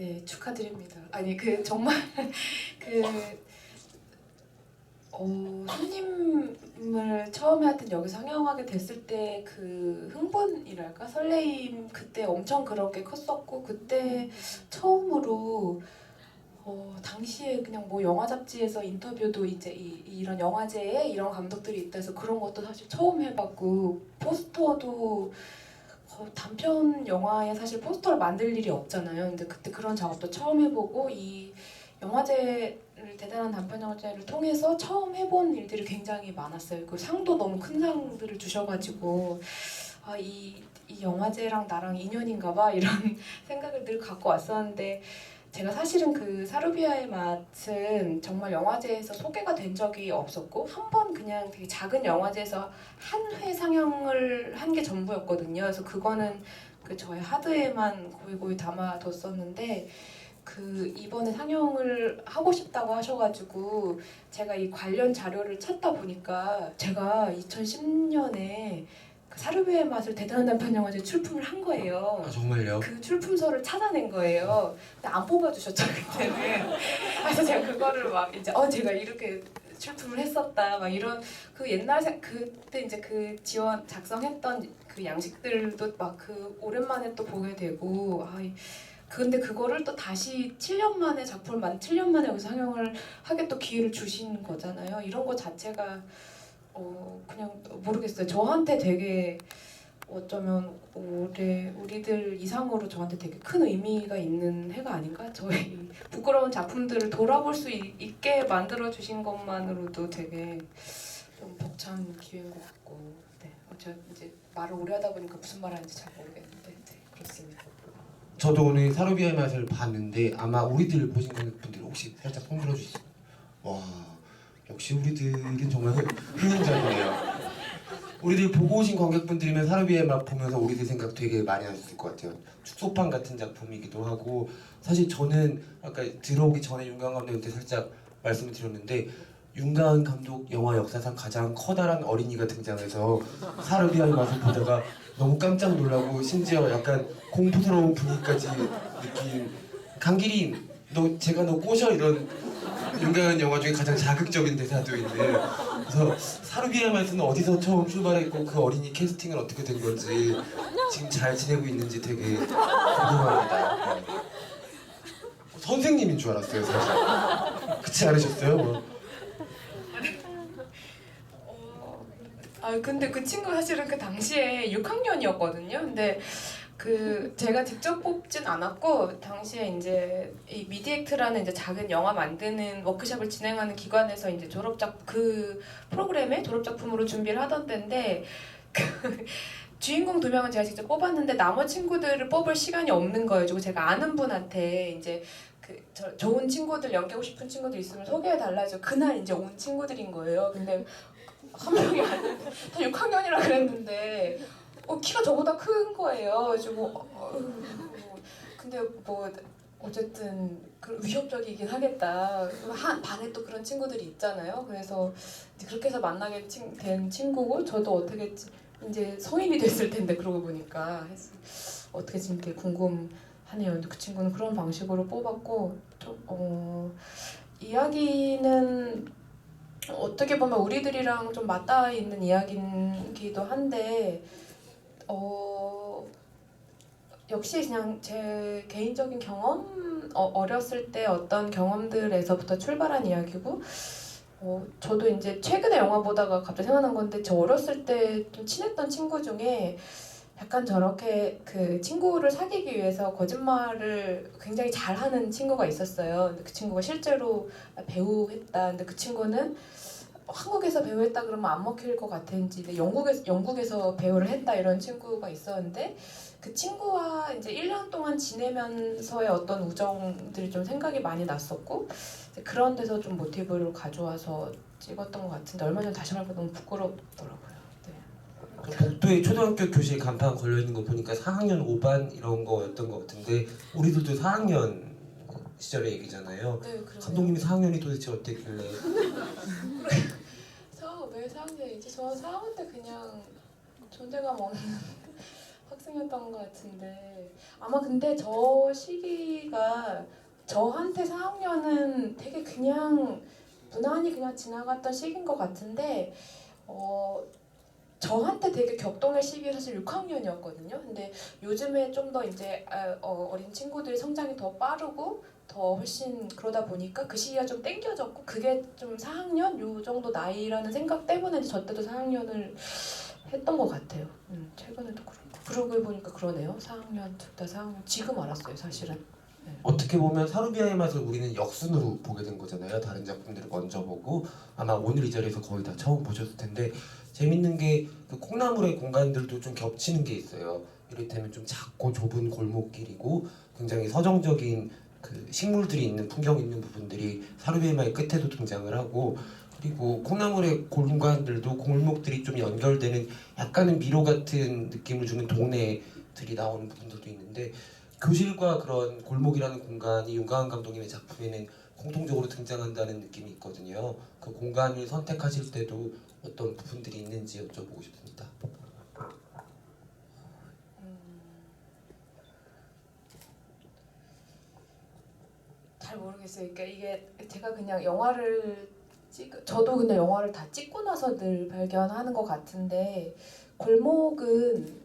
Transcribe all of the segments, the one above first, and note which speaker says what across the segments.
Speaker 1: 네, 축하드립니다. 아니 정말 그 손님을 처음에 하여튼 여기 상영하게 됐을 때 그 흥분이랄까 설레임 그때 엄청 그렇게 컸었고 그때 처음으로 당시에 그냥 뭐 영화 잡지에서 인터뷰도 이제 이런 영화제에 이런 감독들이 있다 해서 그런 것도 사실 처음 해봤고 포스터도 단편 영화에 사실 포스터를 만들 일이 없잖아요. 근데 그때 그런 작업도 처음 해보고 이 영화제를 대단한 단편 영화제를 통해서 처음 해본 일들이 굉장히 많았어요. 그 상도 너무 큰 상들을 주셔가지고 이 영화제랑 나랑 인연인가봐 이런 생각을 늘 갖고 왔었는데 제가 사실은 그 사르비아의 맛은 정말 영화제에서 소개가 된 적이 없었고 한 번 그냥 되게 작은 영화제에서 한 회 상영을 한 게 전부였거든요. 그래서 그거는 그 저의 하드에만 고이고이 담아뒀었는데 그 이번에 상영을 하고 싶다고 하셔가지고 제가 이 관련 자료를 찾다 보니까 제가 2010년에 그 사르비아의 맛을 대단한 단편 영화제 출품을 한 거예요.
Speaker 2: 아 정말요?
Speaker 1: 그 출품서를 찾아낸 거예요. 근데 안 뽑아주셨죠 그때는. 그래서 제가 그거를 막 이제 제가 이렇게 출품을 했었다 막 이런 그 옛날 그때 이제 그 지원 작성했던 그 양식들도 막 그 오랜만에 또 보게 되고 근데 그거를 또 다시 7년 만에 작품을 7년 만에 여기서 상영을 하게 또 기회를 주신 거잖아요. 이런 거 자체가 그냥 모르겠어요. 저한테 되게 어쩌면 올해 우리들 이상으로 저한테 되게 큰 의미가 있는 해가 아닌가? 저의 부끄러운 작품들을 돌아볼 수 있게 만들어 주신 것만으로도 되게 좀 벅찬 기회인 것 같고, 네. 제가 이제 말을 오래 하다 보니까 무슨 말 하는지 잘 모르겠는데, 네, 그렇습니다.
Speaker 2: 저도 오늘 사르비아의 맛을 봤는데 아마 우리들 보신 관객분들 혹시 살짝 손 들어주시죠. 와 역시 우리들은 정말 흥행작이네요. 우리들 보고 오신 관객분들이면 사르비아의 맛 보면서 우리들 생각 되게 많이 하셨을 것 같아요. 축소판 같은 작품이기도 하고 사실 저는 아까 들어오기 전에 윤가은 감독한테 살짝 말씀을 드렸는데 윤가은 감독 영화 역사상 가장 커다란 어린이가 등장해서 사르비아의 맛을 보다가 너무 깜짝 놀라고 심지어 약간 공포스러운 분위기까지 느낀 강기린 제가 너 꼬셔 이런 윤가은 영화 중에 가장 자극적인 대사도 있는 그래서 사르비아의 맛은 어디서 처음 출발했고 그 어린이 캐스팅은 어떻게 된 건지 지금 잘 지내고 있는지 되게 궁금합니다. 선생님인 줄 알았어요 사실. 그렇지 않으셨어요?
Speaker 1: 근데 그 친구 사실은 그 당시에 6학년이었거든요. 근데 제가 직접 뽑진 않았고 당시에 이제 이 미디액트라는 이제 작은 영화 만드는 워크숍을 진행하는 기관에서 이제 그 프로그램에 졸업작품으로 준비를 하던 때인데 주인공 2명은 제가 직접 뽑았는데 나머지 친구들을 뽑을 시간이 없는 거예요. 그리고 제가 아는 분한테 이제 좋은 친구들 연기하고 싶은 친구들 있으면 소개해달라 해서 그날 이제 온 친구들인 거예요. 근데 한 명이 아니고 다 6학년이라 그랬는데 키가 저보다 큰 거예요. 그래서 근데 어쨌든 위협적이긴 하겠다. 반에 또 그런 친구들이 있잖아요. 그래서 그렇게 해서 만나게 된 친구고 저도 어떻게 이제 성인이 됐을 텐데 그러고 보니까 어떻게 지금 되게 궁금하네요. 근데 그 친구는 그런 방식으로 뽑았고 이야기는 어떻게 보면 우리들이랑 좀 맞닿아 있는 이야기이기도 한데 역시 그냥 제 개인적인 경험 어렸을 때 어떤 경험들에서부터 출발한 이야기고 저도 이제 최근에 영화 보다가 갑자기 생각난 건데 저 어렸을 때 좀 친했던 친구 중에 약간 저렇게 그 친구를 사귀기 위해서 거짓말을 굉장히 잘하는 친구가 있었어요. 근데 그 친구가 실제로 배우했다. 근데 그 친구는 한국에서 배우했다 그러면 안 먹힐 것 같은지 영국에서 배우를 했다 이런 친구가 있었는데 그 친구와 이제 1년 동안 지내면서의 어떤 우정들이 좀 생각이 많이 났었고 그런 데서 좀 모티브를 가져와서 찍었던 것 같은데 얼마 전에 다시 말해서 너무 부끄럽더라고요.
Speaker 2: 복도에 초등학교 교실 간판 걸려있는 거 보니까 4학년 5반 이런 거였던 것 같은데 우리들도 4학년 시절의 얘기잖아요.
Speaker 1: 네, 그러네요.
Speaker 2: 감독님이 4학년이 도대체 어땠길래
Speaker 1: 왜 4학년이지? 저 4학년 때 그냥 존재감 없는 학생이었던 것 같은데 아마 근데 저 시기가 저한테 4학년은 되게 그냥 무난히 그냥 지나갔던 시기인 것 같은데 저한테 되게 격동의 시기 사실 6학년이었거든요. 근데 요즘에 좀 더 이제 어린 친구들의 성장이 더 빠르고 더 훨씬 그러다 보니까 그 시기가 좀 땡겨졌고 그게 좀 4학년 요 정도 나이라는 생각 때문에 저 때도 4학년을 했던 것 같아요. 최근에도 그렇고 그러고 보니까 그러네요. 4학년 둘 다 4학년 지금 알았어요 사실은.
Speaker 2: 어떻게 보면 사루비아의 맛을 우리는 역순으로 보게 된 거잖아요. 다른 작품들을 먼저 보고 아마 오늘 이 자리에서 거의 다 처음 보셨을 텐데 재밌는 게 그 콩나물의 공간들도 좀 겹치는 게 있어요. 이를테면 좀 작고 좁은 골목길이고 굉장히 서정적인 그 식물들이 있는 풍경 있는 부분들이 사루비아의 맛의 끝에도 등장을 하고 그리고 콩나물의 공간들도 골목들이 좀 연결되는 약간은 미로 같은 느낌을 주는 동네들이 나오는 부분들도 있는데 교실과 그런 골목이라는 공간이 윤가은 감독님의 작품에는 공통적으로 등장한다는 느낌이 있거든요. 그 공간을 선택하실 때도 어떤 부분들이 있는지 여쭤보고 싶습니다.
Speaker 1: 잘 모르겠어요. 그러니까 이게 제가 그냥 저도 그냥 영화를 다 찍고 나서 늘 발견하는 것 같은데 골목은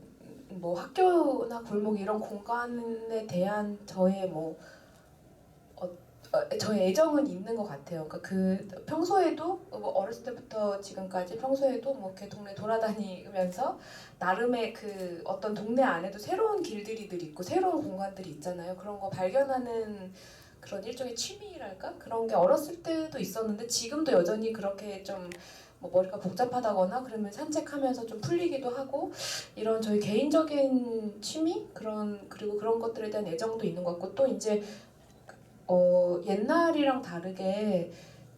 Speaker 1: 뭐 학교나 골목 이런 공간에 대한 저의 애정은 있는 것 같아요. 그러니까 그 평소에도 뭐 어렸을 때부터 지금까지 평소에도 뭐 이렇게 동네 돌아다니면서 나름의 그 어떤 동네 안에도 새로운 길들이 늘 있고 새로운 공간들이 있잖아요. 그런 거 발견하는 그런 일종의 취미랄까? 그런 게 어렸을 때도 있었는데 지금도 여전히 그렇게 좀 뭐 머리가 복잡하다거나 그러면 산책하면서 좀 풀리기도 하고 이런 저희 개인적인 취미 그리고 그런 것들에 대한 애정도 있는 것 같고 또 이제 옛날이랑 다르게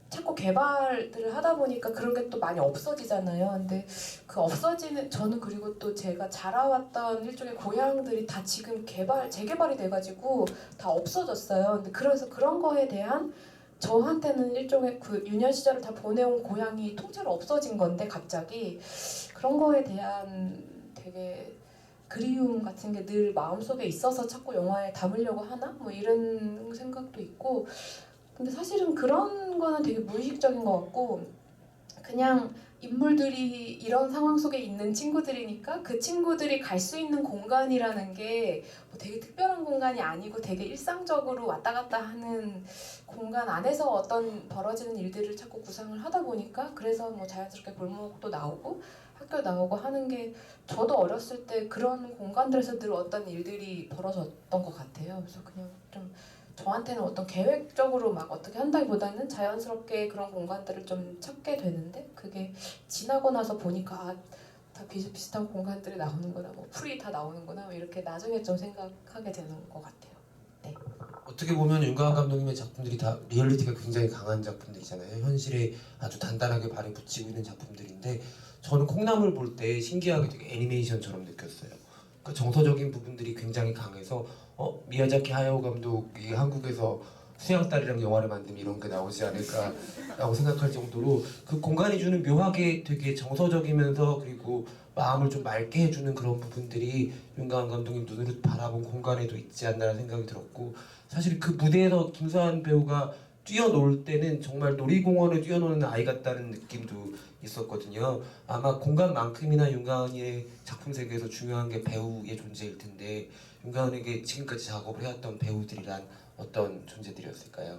Speaker 1: 자꾸 개발들을 하다 보니까 그런 게 또 많이 없어지잖아요. 근데 그 없어지는 저는 그리고 또 제가 자라왔던 일종의 고향들이 다 지금 재개발이 돼가지고 다 없어졌어요. 근데 그래서 그런 거에 대한 저한테는 일종의 그 유년 시절을 다 보내온 고향이 통째로 없어진 건데 갑자기 그런 거에 대한 되게 그리움 같은 게 늘 마음속에 있어서 자꾸 영화에 담으려고 하나? 뭐 이런 생각도 있고 근데 사실은 그런 거는 되게 무의식적인 것 같고 그냥 인물들이 이런 상황 속에 있는 친구들이니까 그 친구들이 갈 수 있는 공간이라는 게 뭐 되게 특별한 공간이 아니고 되게 일상적으로 왔다 갔다 하는 공간 안에서 어떤 벌어지는 일들을 자꾸 구상을 하다 보니까 그래서 뭐 자연스럽게 골목도 나오고 학교 나오고 하는 게 저도 어렸을 때 그런 공간들에서 늘 어떤 일들이 벌어졌던 것 같아요. 그래서 그냥 좀 저한테는 어떤 계획적으로 막 어떻게 한다기보다는 자연스럽게 그런 공간들을 좀 찾게 되는데 그게 지나고 나서 보니까 다 비슷비슷한 공간들이 나오는구나 뭐 풀이 다 나오는구나 뭐 이렇게 나중에 좀 생각하게 되는 것 같아요. 네.
Speaker 2: 어떻게 보면 윤가은 감독님의 작품들이 다 리얼리티가 굉장히 강한 작품들이잖아요. 현실에 아주 단단하게 발을 붙이고 있는 작품들인데 저는 콩나물 볼 때 신기하게 되게 애니메이션처럼 느꼈어요. 그 정서적인 부분들이 굉장히 강해서 미야자키 하야오 감독이 한국에서 수양딸이랑 영화를 만들면 이런 게 나오지 않을까라고 생각할 정도로 그 공간이 주는 묘하게 되게 정서적이면서 그리고 마음을 좀 맑게 해주는 그런 부분들이 윤가은 감독님 눈으로 바라본 공간에도 있지 않나라는 생각이 들었고 사실 그 무대에서 김수환 배우가 뛰어놀 때는 정말 놀이공원을 뛰어노는 아이 같다는 느낌도 있었거든요. 아마 공간만큼이나 윤가은의 작품 세계에서 중요한 게 배우의 존재일 텐데 윤가은에게 지금까지 작업을 해왔던 배우들이란 어떤 존재들이었을까요?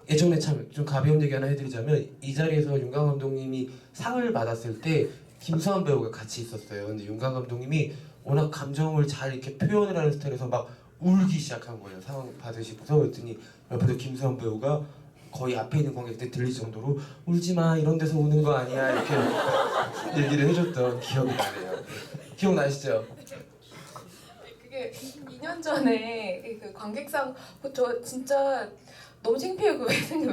Speaker 2: 예전에 참 좀 가벼운 얘기 하나 해드리자면 이 자리에서 윤가은 감독님이 상을 받았을 때 김수환 배우가 같이 있었어요. 근데 윤가은 감독님이 워낙 감정을 잘 이렇게 표현을 하는 스타일에서 막 울기 시작한 거예요. 상 받으시고서 그랬더니 옆에서 김수환 배우가 거의 앞에 있는 관객들 들릴 정도로 울지 마 이런 데서 우는 거 아니야 이렇게 얘기를 해줬던 기억이 나네요. 기억나시죠?
Speaker 1: 그게 2년 전에 그 관객상 저 진짜 너무 창피해요.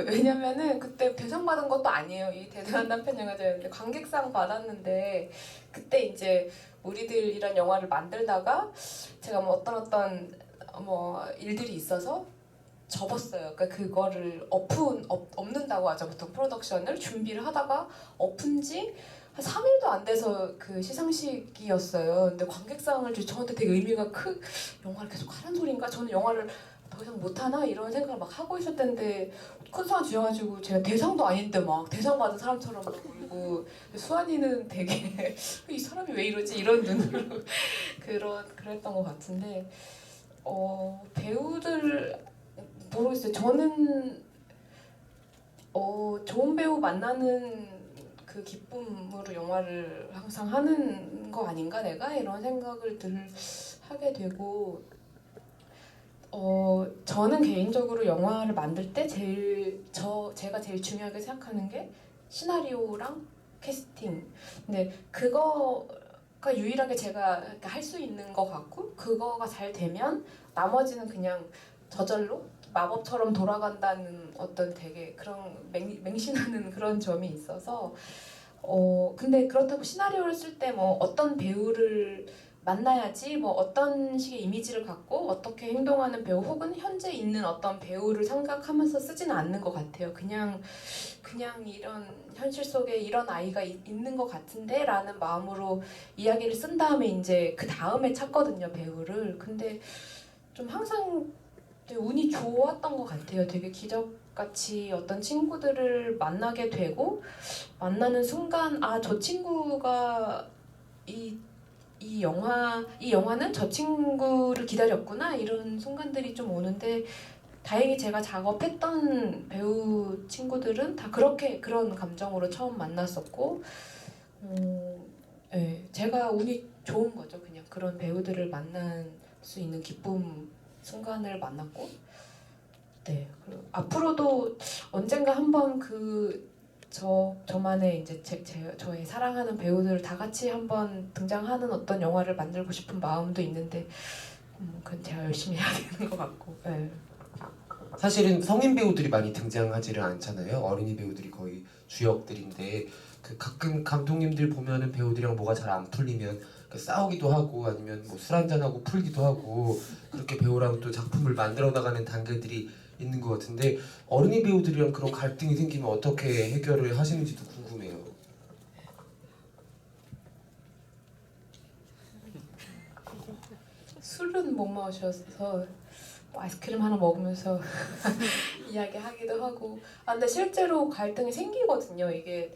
Speaker 1: 왜냐면은 그때 대상 받은 것도 아니에요. 이 대단한 남편 영화제였는데 관객상 받았는데 그때 이제 우리들이란 영화를 만들다가 제가 뭐 어떤 뭐 일들이 있어서 접었어요. 그러니까 그거를 업는다고 하죠. 보통 프로덕션을 준비를 하다가 엎은 지 한 한 3일도 안 돼서 그 시상식이었어요. 근데 관객상을 주 저한테 되게 의미가 영화를 계속 하는 소린가? 저는 영화를 더 이상 못하나? 이런 생각을 막 하고 있었는데 큰 상 주셔가지고 제가 대상도 아닌데 막 대상 받은 사람처럼 막 울고 수환이는 되게 이 사람이 왜 이러지? 이런 눈으로 그랬던 것 같은데 배우들 모르겠어요. 저는 좋은 배우 만나는 그 기쁨으로 영화를 항상 하는 거 아닌가 내가 이런 생각을 늘 하게 되고 저는 개인적으로 영화를 만들 때 제가 제일 중요하게 생각하는 게 시나리오랑 캐스팅. 근데 그거가 유일하게 제가 할 수 있는 것 같고 그거가 잘 되면 나머지는 그냥 저절로 마법처럼 돌아간다는 어떤 되게 그런 맹신하는 그런 점이 있어서 근데 그렇다고 시나리오를 쓸 때 뭐 어떤 배우를 만나야지 뭐 어떤 식의 이미지를 갖고 어떻게 행동하는 배우 혹은 현재 있는 어떤 배우를 생각하면서 쓰지는 않는 것 같아요. 그냥 이런 현실 속에 이런 아이가 있는 것 같은데 라는 마음으로 이야기를 쓴 다음에 이제 그 다음에 찾거든요, 배우를. 근데 좀 항상 되게 운이 좋았던 것 같아요. 되게 기적같이 어떤 친구들을 만나게 되고 만나는 순간 저 친구가 이 영화는 저 친구를 기다렸구나 이런 순간들이 좀 오는데 다행히 제가 작업했던 배우 친구들은 다 그런 감정으로 처음 만났었고 네, 제가 운이 좋은 거죠. 그냥 그런 배우들을 만날 수 있는 기쁨 순간을 만났고 네 그리고 앞으로도 언젠가 한번 저만의 이제 저의 사랑하는 배우들 다 같이 한번 등장하는 어떤 영화를 만들고 싶은 마음도 있는데 그건 제가 열심히 해야 되는 것 같고 네.
Speaker 2: 사실은 성인 배우들이 많이 등장하지를 않잖아요. 어린이 배우들이 거의 주역들인데 그 가끔 감독님들 보면은 배우들이랑 뭐가 잘 안 풀리면 싸우기도 하고 아니면 뭐 술 한잔하고 풀기도 하고 그렇게 배우랑 또 작품을 만들어 나가는 단계들이 있는 것 같은데 어린이 배우들이랑 그런 갈등이 생기면 어떻게 해결을 하시는지도 궁금해요.
Speaker 1: 술은 못 마셔서 아이스크림 하나 먹으면서 이야기하기도 하고 근데 실제로 갈등이 생기거든요. 이게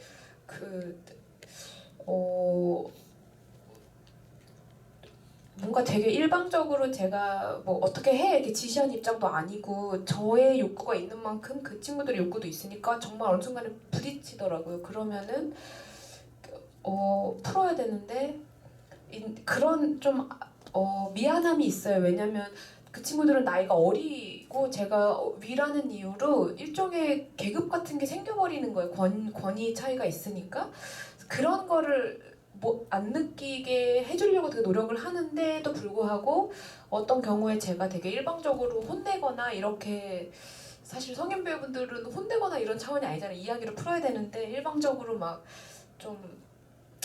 Speaker 1: 뭔가 되게 일방적으로 제가 뭐 어떻게 해 이렇게 지시하는 입장도 아니고 저의 욕구가 있는 만큼 그 친구들의 욕구도 있으니까 정말 어느 순간에 부딪히더라고요. 그러면은 풀어야 되는데 그런 좀 미안함이 있어요. 왜냐면 그 친구들은 나이가 어리고 제가 위라는 이유로 일종의 계급 같은 게 생겨버리는 거예요. 권위 차이가 있으니까 그런 거를 뭐 안 느끼게 해주려고 되게 노력을 하는데도 불구하고 어떤 경우에 제가 되게 일방적으로 혼내거나 이렇게 사실 성인 배우분들은 혼내거나 이런 차원이 아니잖아요. 이야기를 풀어야 되는데 일방적으로 막 좀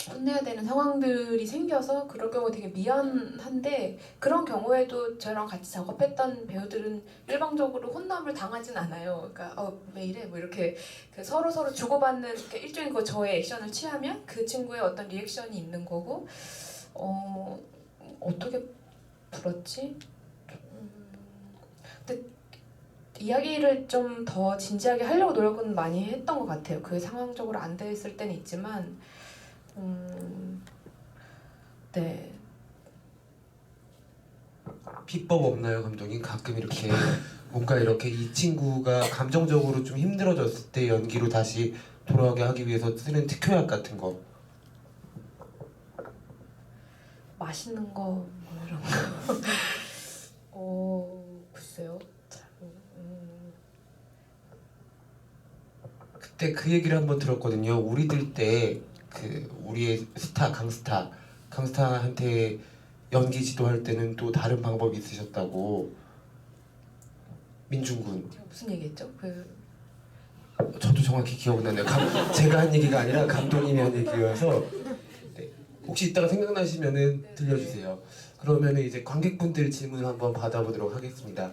Speaker 1: 혼내야 되는 상황들이 생겨서 그럴 경우 되게 미안한데 그런 경우에도 저랑 같이 작업했던 배우들은 일방적으로 혼남을 당하진 않아요. 그러니까 왜 이래 뭐 이렇게 서로 주고받는 일종의 저의 액션을 취하면 그 친구의 어떤 리액션이 있는 거고 어떻게 풀었지? 근데 이야기를 좀 더 진지하게 하려고 노력은 많이 했던 것 같아요. 그 상황적으로 안 됐을 때는 있지만 네.
Speaker 2: 비법 없나요, 감독님? 가끔 이렇게 뭔가 이렇게 이 친구가 감정적으로 좀 힘들어졌을 때 연기로 다시 돌아오게 하기 위해서 쓰는 특효약 같은 거.
Speaker 1: 맛있는 거 뭐 이런 거. 글쎄요.
Speaker 2: 그때 그 얘기를 한번 들었거든요. 우리들 때 우리의 강스타한테 연기 지도할 때는 또 다른 방법이 있으셨다고. 민중군.
Speaker 1: 제가 무슨 얘기했죠?
Speaker 2: 저도 정확히 기억은 안 나요. 제가 한 얘기가 아니라 감독님이 한 얘기여서 네. 혹시 이따가 생각나시면은 들려주세요. 그러면은 이제 관객분들 질문 한번 받아보도록 하겠습니다.